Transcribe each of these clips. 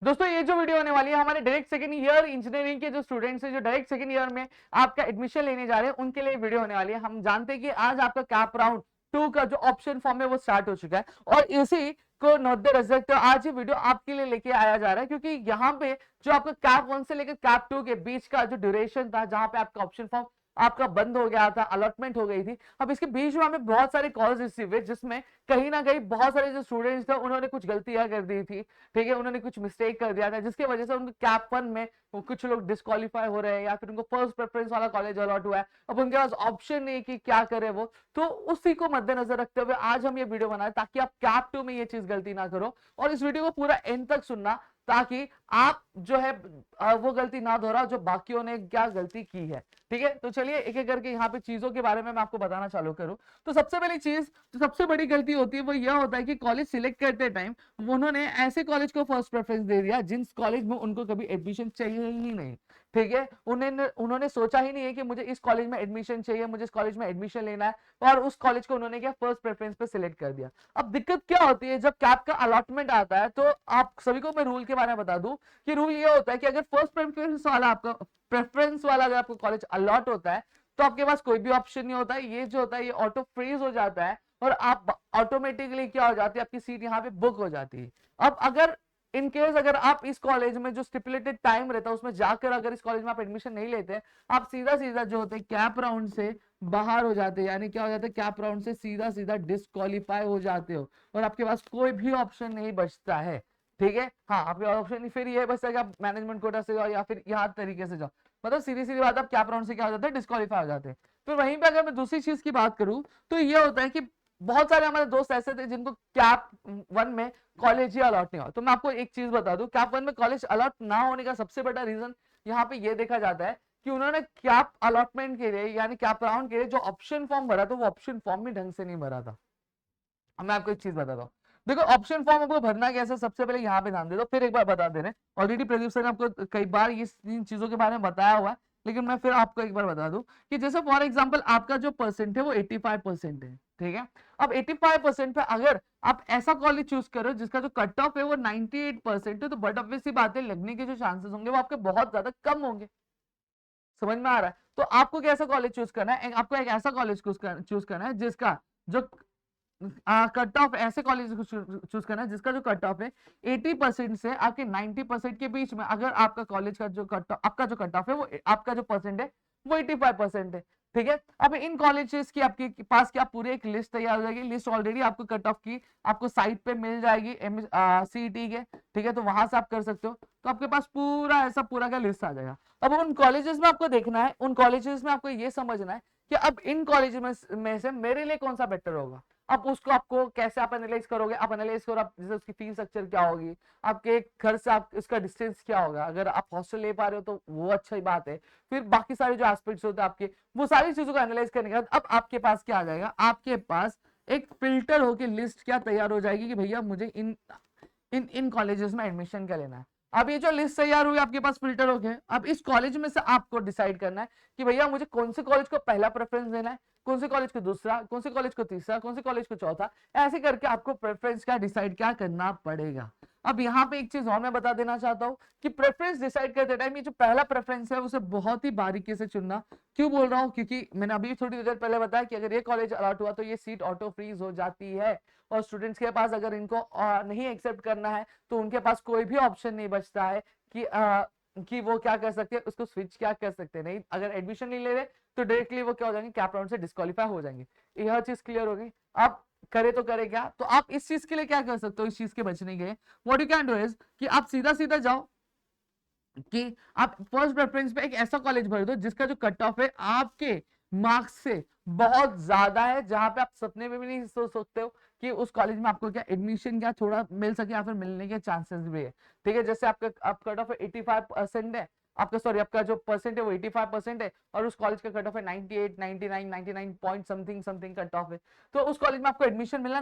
दोस्तों ये जो वीडियो होने वाली है हमारे डायरेक्ट सेकंड ईयर इंजीनियरिंग के जो स्टूडेंट्स हैं जो डायरेक्ट सेकंड ईयर में आपका एडमिशन लेने जा रहे हैं उनके लिए वीडियो होने वाली है। हम जानते हैं कि आज आपका कैप राउंड 2 का जो ऑप्शन फॉर्म है वो स्टार्ट हो चुका है और इसी को नोट रख सकते हो। आज ये वीडियो आपके लिए लेके आया जा रहा है क्योंकि यहाँ पे जो आपका कैप 1 से लेकर कैप 2 के बीच का जो ड्यूरेशन था जहां पे आपका ऑप्शन फॉर्म आपका बंद हो गया था, अलॉटमेंट हो गई थी। अब इसके बीच में हमें बहुत सारे कॉल्स रिसीव हुए जिसमें कहीं ना कहीं बहुत सारे जो स्टूडेंट्स थे उन्होंने कुछ गलतियां कर दी थी, ठीक है, उन्होंने कुछ मिस्टेक कर दिया था जिसकी वजह से उनको कैप 1 में कुछ लोग डिस्क्वालीफाई हो रहे हैं या फिर उनको फर्स्ट प्रेफरेंस वाला कॉलेज अलॉट हुआ है। अब उनके पास ऑप्शन नहीं कि क्या करे वो, तो उसी को मद्देनजर रखते हुए आज हम ये वीडियो बनाए ताकि आप कैप 2 में ये चीज गलती ना करो और इस वीडियो को पूरा एंड तक सुनना ताकि आप जो है वो गलती ना दोहराओ जो बाकियों ने क्या गलती की है। ठीक है, तो चलिए एक एक करके यहाँ पे चीजों के बारे में मैं आपको बताना चालू करूं। तो सबसे पहली चीज जो सबसे बड़ी गलती होती है वो यह होता है कि कॉलेज सिलेक्ट करते टाइम उन्होंने ऐसे कॉलेज को फर्स्ट प्रेफरेंस दे दिया जिस कॉलेज में उनको कभी एडमिशन चाहिए ही नहीं। ठीक है, उन्होंने सोचा ही नहीं है कि मुझे इस कॉलेज में एडमिशन चाहिए, मुझे इस कॉलेज में एडमिशन लेना है और उस कॉलेज को उन्होंने क्या फर्स्ट प्रेफरेंस पे सिलेक्ट कर दिया। अब दिक्कत क्या होती है जब कैप का अलॉटमेंट आता है, तो आप सभी को मैं रूल के बारे में बता दूं कि रूल ये होता है कि अगर फर्स्ट प्रेफरेंस वाला आपका प्रेफरेंस वाला अगर आपको कॉलेज अलॉट होता है तो आपके पास कोई भी ऑप्शन नहीं होता है, ये जो होता है ये ऑटो फ्रीज हो जाता है और आप ऑटोमेटिकली क्या हो जाती है आपकी सीट यहाँ पे बुक हो जाती है। अब अगर इन केस अगर आप इस कॉलेज में जो स्टिपुलेटेड टाइम रहता है उसमें जाकर अगर इस कॉलेज में आप एडमिशन नहीं लेते आप सीधा सीधा जो होते हैं कैप राउंड से बाहर हो जाते हैं, यानी क्या हो जाता है कैप राउंड से सीधा सीधा डिस्क्वालीफाई हो जाते हो और आपके पास कोई भी ऑप्शन नहीं बचता है। ठीक है, हाँ आपके पास ऑप्शन नहीं फिर ये बचता है कि आप मैनेजमेंट कोटा से जाओ या फिर यहाँ तरीके से जाओ, मतलब सीधी सीधी बात आप कैप राउंड से क्या हो जाता है डिस्क्वालीफाई हो जाते हैं। फिर वहीं पे अगर मैं दूसरी चीज की बात करूं तो ये होता है कि बहुत सारे हमारे दोस्त ऐसे थे जिनको कैप 1 में कॉलेज ही अलॉट नहीं हुआ। तो मैं आपको एक चीज बता दूं, कैप 1 में कॉलेज अलॉट ना होने का सबसे बड़ा रीजन यहाँ पे ये देखा जाता है कि उन्होंने कैप अलॉटमेंट के लिए यानी कैप राउंड के लिए जो ऑप्शन फॉर्म भरा था वो ऑप्शन फॉर्म भी ढंग से नहीं भरा था। अब मैं आपको एक चीज बताता हूँ, देखो ऑप्शन फॉर्म आपको भरना कैसे सबसे पहले यहाँ पे ध्यान दे दो, फिर एक बार बता दे रहे हैं। ऑलरेडी प्रदीप सर ने आपको कई बार इन चीजों के बारे में बताया हुआ है लेकिन मैं फिर आपको एक बार बता दूं कि जैसे फॉर एग्जांपल आपका जो परसेंट है वो 85% है। ठीक है, अब 85% पे अगर आप ऐसा कॉलेज चूज करो जिसका जो कट ऑफ है वो 98% है तो बट ऑब्वियस सी बात है लगने के जो चांसेस होंगे वो आपके बहुत ज्यादा कम होंगे। समझ में आ रहा है? तो आपको कैसा कॉलेज चूज करना है, आपको एक ऐसा कॉलेज चूज करना है जिसका जो कट ऑफ, ऐसे कॉलेज को चूज करना है जिसका जो कट ऑफ है 80% से आपके 90% के बीच में। अगर आपका कॉलेज का जो कट आपका जो कट ऑफ है वो आपका जो परसेंट है वो 85% है। ठीक है, अब इन कॉलेजेस की आपके पास क्या पूरी एक लिस्ट तैयार हो जाएगी, लिस्ट ऑलरेडी आपको कट ऑफ की आपको साइट पे मिल जाएगी सीईटी के। ठीक है, तो वहां से आप कर सकते हो, तो आपके पास पूरा ऐसा पूरा का लिस्ट आ जाएगा। अब उन कॉलेजेस में आपको देखना है, उन कॉलेजेस में आपको ये समझना है कि अब इन कॉलेज में से मेरे लिए कौन सा बेटर होगा। अब उसको आपको कैसे आप एनालाइज करोगे, आप एनालाइज करो आप जैसे उसकी फीस स्ट्रक्चर क्या होगी, आपके घर से आप इसका डिस्टेंस क्या होगा, अगर आप हॉस्टल ले पा रहे हो तो वो अच्छी बात है। फिर बाकी सारे जो एस्पेक्ट्स होते हैं आपके, वो सारी चीजों को एनालाइज करने के बाद अब आपके पास क्या आ जाएगा, आपके पास एक फिल्टर होकर लिस्ट क्या तैयार हो जाएगी कि भैया मुझे इन इन इन कॉलेजेस में एडमिशन क्या लेना है। अब ये जो लिस्ट तैयार हुई आपके पास फिल्टर हो गए, अब इस कॉलेज में से आपको डिसाइड करना है कि भैया मुझे कौन से कॉलेज को पहला प्रेफरेंस देना है, कौन से कॉलेज को दूसरा, कौन से कॉलेज को तीसरा, कौन से कॉलेज को चौथा, ऐसे करके आपको प्रेफरेंस का डिसाइड क्या करना पड़ेगा। अब यहाँ पे एक चीज और मैं बता देना चाहता हूँ कि प्रेफरेंस डिसाइड करते टाइम ये जो पहला प्रेफरेंस है उसे बहुत ही बारीकी से चुनना। क्यों बोल रहा हूँ, क्योंकि मैंने अभी थोड़ी देर पहले बताया कि अगर ये कॉलेज अलॉट हुआ तो ये सीट ऑटो फ्रीज हो जाती है और स्टूडेंट्स के पास अगर इनको नहीं एक्सेप्ट करना है तो उनके पास कोई भी ऑप्शन नहीं बचता है कि वो क्या कर सकते हैं, उसको स्विच क्या कर सकते हैं। नहीं, अगर एडमिशन नहीं ले रहे तो डायरेक्टली वो क्या हो जाएंगे, कैप राउंड से डिस्क्वालीफाई हो जाएंगे। यह चीज क्लियर होगी। अब करे तो करे क्या, तो आप इस चीज के लिए क्या कर सकते हो, इस चीज के बचने के what you can do is कि आप सीधा सीधा जाओ कि आप फर्स्ट प्रेफरेंस पे एक ऐसा कॉलेज भर दो जिसका जो कट ऑफ है आपके मार्क्स से बहुत ज्यादा है, जहां पे आप सपने में भी नहीं सोच सकते हो कि उस कॉलेज में आपको क्या एडमिशन क्या थोड़ा मिल सके या फिर मिलने के चांसेस भी है। ठीक है, जैसे आपका आप कट ऑफ 85% है आपका, सॉरी आपका जो परसेंट है वो 85% है और उस कॉलेज का कट ऑफ है 98 99 99 point something something cut off है, तो उस कॉलेज में आपको एडमिशन मिलना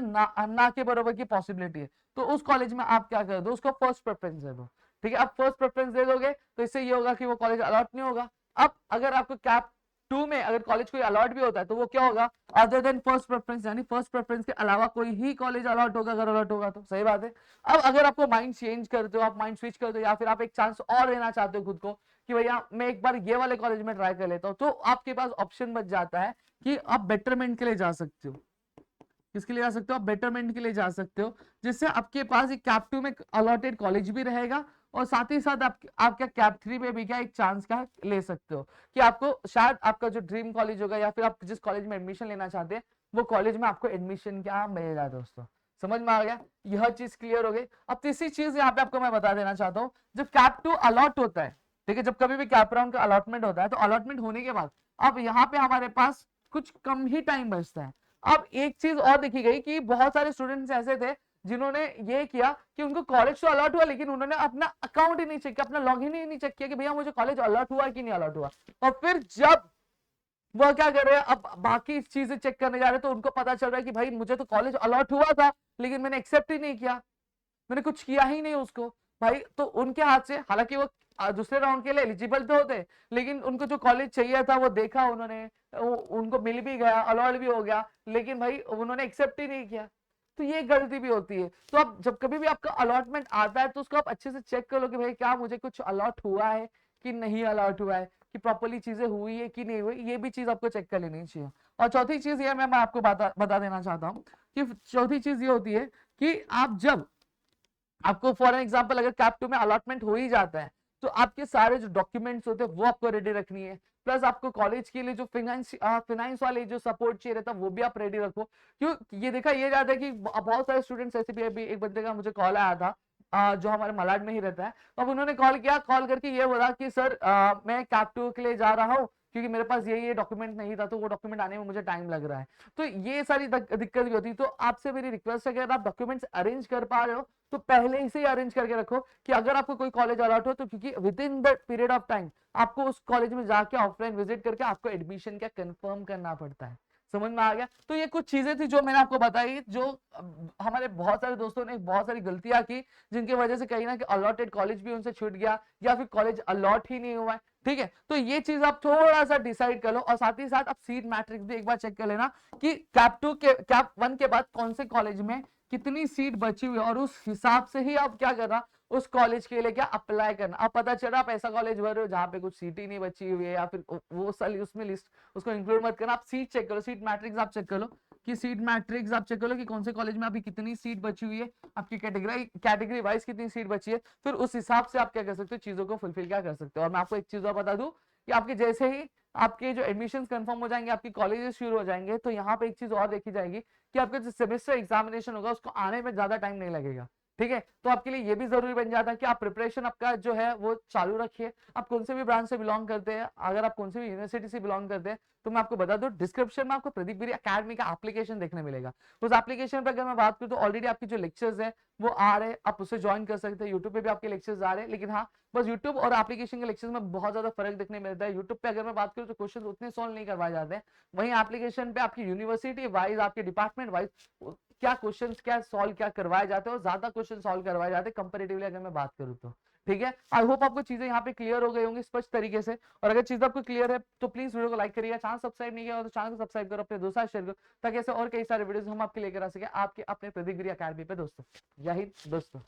ना के बराबर की पॉसिबिलिटी है। तो उस कॉलेज में आप क्या कर दो, उसको फर्स्ट प्रेफरेंस दे दो। ठीक है, आप फर्स्ट प्रेफरेंस दे दोगे तो इससे ये होगा कि वो कॉलेज अलॉट नहीं होगा। अब अगर आपको कैप 2 में अगर कॉलेज कोई अलॉट भी होता है तो वो क्या होगा, अदर देन फर्स्ट प्रेफरेंस, यानी फर्स्ट प्रेफरेंस के अलावा कोई ही कॉलेज अलॉट होगा अगर अलॉट होगा तो। सही बात है। अब अगर आपको माइंड चेंज करते हो, आप माइंड स्विच करते हो, या फिर आप एक चांस और लेना चाहते हो खुद को कि भैया मैं एक बार ये वाले कॉलेज में ट्राई कर लेता हूँ, तो आपके पास ऑप्शन बच जाता है कि आप बेटरमेंट के लिए जा सकते हो। किसके लिए जा सकते हो, आप बेटरमेंट के लिए जा सकते हो, जिससे आपके पास एक कैप 2 में अलॉटेड कॉलेज भी रहेगा और साथ ही साथ आपका कैप 3 में भी क्या एक चांस का ले सकते हो कि आपको शायद आपका जो ड्रीम कॉलेज होगा या फिर आप जिस कॉलेज में एडमिशन लेना चाहते हैं वो कॉलेज में आपको एडमिशन क्या मिल जाए। दोस्तों समझ में आ गया, यह चीज क्लियर हो गई। अब तीसरी चीज यहाँ पे आपको मैं बता देना चाहता हूँ, जब कैप 2 अलॉट होता है, ठीक है, जब कभी भी कैप राउंड का अलॉटमेंट होता है तो अलॉटमेंट होने के बाद अब यहाँ पे हमारे पास कुछ कम ही टाइम बचता है। अब एक चीज और देखी गई कि बहुत सारे स्टूडेंट्स ऐसे थे जिन्होंने ये किया कि उनको कॉलेज तो अलॉट हुआ लेकिन उन्होंने अपना अकाउंट ही नहीं चेक किया, अपना लॉगिन ही नहीं चेक किया कि भैया मुझे कॉलेज अलॉट हुआ कि नहीं अलॉट हुआ। और फिर जब वो क्या कर रहे हैं, अब बाकी चीजें चेक करने जा रहे हैं तो उनको पता चल रहा है कि भाई मुझे तो कॉलेज अलॉट हुआ था लेकिन मैंने एक्सेप्ट ही नहीं किया, मैंने कुछ किया ही नहीं उसको भाई। तो उनके हाथ से, हालांकि वो दूसरे राउंड के लिए एलिजिबल तो होते लेकिन उनको जो कॉलेज चाहिए था वो देखा उन्होंने, उनको मिल भी गया, अलॉट भी हो गया, लेकिन भाई उन्होंने एक्सेप्ट ही नहीं किया। तो ये गलती भी होती है। तो अब जब कभी भी आपका अलॉटमेंट आता है तो उसको आप अच्छे से चेक कर लो कि भाई क्या मुझे कुछ अलॉट हुआ है कि नहीं अलॉट हुआ है, कि प्रॉपर्ली चीजें हुई है कि नहीं हुई, ये भी चीज आपको चेक कर लेनी चाहिए। और चौथी चीज ये मैं आपको बता देना चाहता हूँ कि चौथी चीज ये होती है कि आप जब आपको फॉर एग्जांपल अगर कैप 2 में अलॉटमेंट हो ही जाता है तो आपके सारे जो डॉक्यूमेंट्स होते हैं वो आपको रेडी रखनी है, प्लस आपको कॉलेज के लिए जो फाइनेंस वाले जो सपोर्ट चाहिए रहता है वो भी आप रेडी रखो। क्यों ये देखा ये जाता है कि बहुत सारे स्टूडेंट्स ऐसे भी, अभी एक बंदे का मुझे कॉल आया था जो हमारे मलाड में ही रहता है। अब उन्होंने कॉल किया, कॉल करके ये बोला कि सर मैं कैप 2 के लिए जा रहा हूँ क्योंकि मेरे पास ये डॉक्यूमेंट नहीं था तो वो डॉक्यूमेंट आने में मुझे टाइम लग रहा है। तो ये सारी दिक्कत भी होती है। तो आपसे मेरी रिक्वेस्ट है कि अगर आप डॉक्यूमेंट्स अरेंज कर पा रहे हो तो पहले से ही अरेंज करके रखो कि अगर आपको कोई कॉलेज अलॉट हो तो क्योंकि with in the period of time आपको उस कॉलेज में जाके ऑफलाइन विजिट करके आपको एडमिशन क्या कंफर्म करना पड़ता है। समझ में आ गया। तो ये कुछ चीजें थी जो मैंने आपको बताई, जो हमारे बहुत सारे दोस्तों ने बहुत सारी गलतियां की जिनकी वजह से कहीं ना कहीं अलॉटेड कॉलेज भी उनसे छूट गया या फिर कॉलेज अलॉट ही नहीं हुआ है। ठीक है, तो ये चीज आप थोड़ा सा डिसाइड कर लो और साथ ही साथ आप सीट मैट्रिक्स भी एक बार चेक कर लेना कि कैप 1 के बाद कौन से कॉलेज में कितनी सीट बची हुई है और उस हिसाब से ही आप क्या करना, उस कॉलेज के लिए क्या अप्लाई करना। अब पता चला आप ऐसा कॉलेज भर रहे हो जहां पे कुछ सीट ही नहीं बची हुई है या फिर वो साल उसमें लिस्ट उसको इंक्लूड मत करना। आप सीट चेक करो, सीट मैट्रिक्स आप चेक करो कि सीट मैट्रिक्स आप चेक करो कि कौन से कॉलेज में अभी कितनी सीट बची हुई है, आपकी कैटेगरी वाइज कितनी सीट बची है, फिर उस हिसाब से आप क्या कर सकते हो, चीजों को फुलफिल क्या कर सकते हो। और मैं आपको एक चीज और बता दूं कि आपके जैसे ही आपके जो एडमिशन कंफर्म हो जाएंगे, आपके कॉलेजेस शुरू हो जाएंगे, तो यहाँ पे एक चीज और देखी जाएगी कि आपका जो सेमेस्टर एग्जामिनेशन होगा उसको आने में ज्यादा टाइम नहीं लगेगा। ठीक है, तो आपके लिए ये भी जरूरी बन जाता है कि आप प्रिपरेशन आपका जो है वो चालू रखिए। आप कौन से भी ब्रांच से बिलोंग करते हैं, अगर आप कौन से भी यूनिवर्सिटी से बिलोंग करते हैं तो मैं आपको बता दूं डिस्क्रिप्शन में आपको प्रदीप गिरी अकेडमी का एप्लीकेशन देखने मिलेगा। उस एप्लीकेशन पर अगर मैं बात करूं तो ऑलरेडी आपकी जो लेक्चर्स है वो आ रहे हैं, आप उसे ज्वाइन कर सकते हैं। यूट्यूब पे भी आपके लेक्चर्स आ रहे हैं, लेकिन हाँ बस यूट्यूब और एप्लीकेशन के लेक्चर्स में बहुत ज्यादा फर्क देखने मिलता है। यूट्यूब पे अगर मैं बात करूं तो क्वेश्चन उतने सॉल्व नहीं करवाए जाते हैं, वहीं एप्लीकेशन पे आपकी यूनिवर्सिटी वाइज आपके डिपार्टमेंट वाइज क्या क्वेश्चंस क्या सॉल्व क्या करवाए जाते हैं और ज्यादा क्वेश्चन सॉल्व करवाए जाते हैं कंपैरेटिवली अगर मैं बात करूं तो। ठीक है, आई होप आपको चीजें यहाँ पे क्लियर हो गई होंगी स्पष्ट तरीके से। और अगर चीज आपको क्लियर है तो प्लीज वीडियो को लाइक करिएगा, चैनल सब्सक्राइब नहीं किया तो चैनल को सब्सक्राइब करो, अपने दोस्तों शेयर करो ताकि ऐसे और कई सारे वीडियोस हम आपके लेकर आ सके आपके अपने प्रदीप गिरी अकेडमी पे। दोस्तों जय हिंद दोस्तों।